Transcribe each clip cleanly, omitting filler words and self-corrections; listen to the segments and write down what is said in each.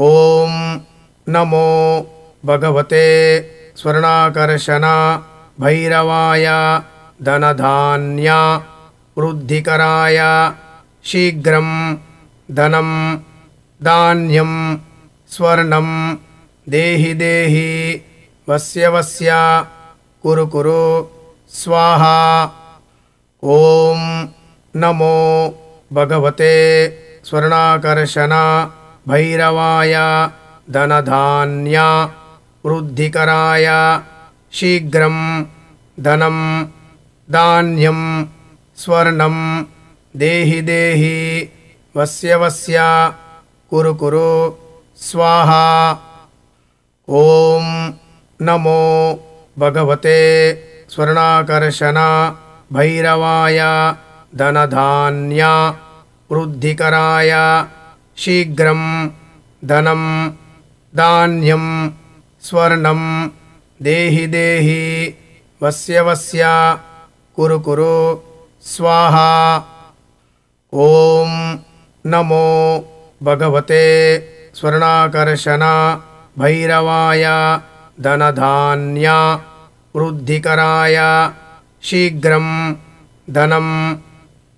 ॐ नमो भगवते स्वर्णाकर्षण भैरवाय धनधान्य वृद्धिकराय शीघ्रं धनं धान्यं स्वर्णं देहि देहि वस्य वस्य कुरु कुरु स्वाहा। ॐ नमो भगवते स्वर्णाकर्षण भैरवाय धनधान्य वृद्धिकराय शीघ्रं धनं धान्यं स्वर्णं देहि देहि वस्य वस्य कुरु कुरु स्वाहा। ॐ नमो भगवते स्वर्णाकर्षण भैरवाय धनधान्य वृद्धिकराय शीघ्रं धनं धान्यं स्वर्णं देहि देहि वस्य वस्य कुरु कुरु स्वाहा। ॐ नमो भगवते स्वर्णाकर्षण भैरवाय धनधान्य वृद्धिकराय शीघ्रं धनं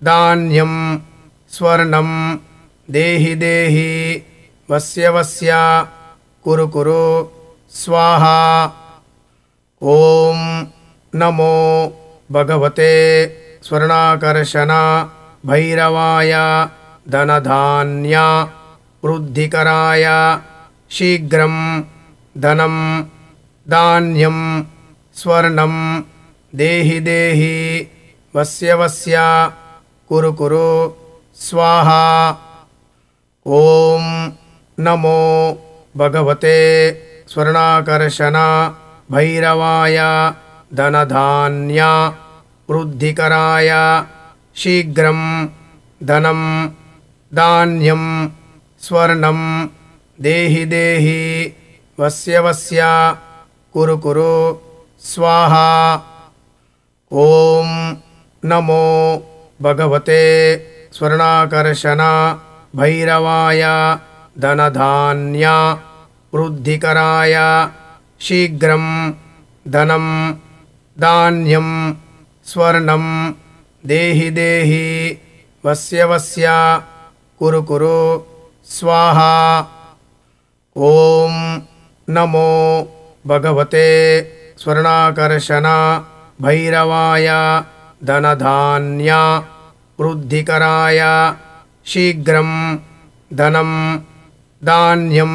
धान्यं स्वर्णं देहि देहि वस्य वस्य कुरु कुरु स्वाहा। ॐ नमो भगवते स्वर्णाकर्षण भैरवाय धनधान्य वृद्धिकराय शीघ्रं धनं धान्यं स्वर्णं देहि देहि वस्य वस्य कुरु कुरु स्वाहा। ॐ नमो भगवते स्वर्णाकर्षण भैरवाय धनधान्य वृद्धिकराय शीघ्रं धनं धान्यं स्वर्णं देहि देहि वस्य वस्य कुरु कुरु स्वाहा। ॐ नमो भगवते स्वर्णाकर्षण भैरवाय धनधान्य वृद्धिकराय शीघ्रं धनं धान्यं स्वर्णं देहि देहि वस्य वस्य कुरु कुरु स्वाहा। ॐ नमो भगवते स्वर्णाकर्षण भैरवाय धनधान्य वृद्धिकराय शीघ्रं धनं धान्यं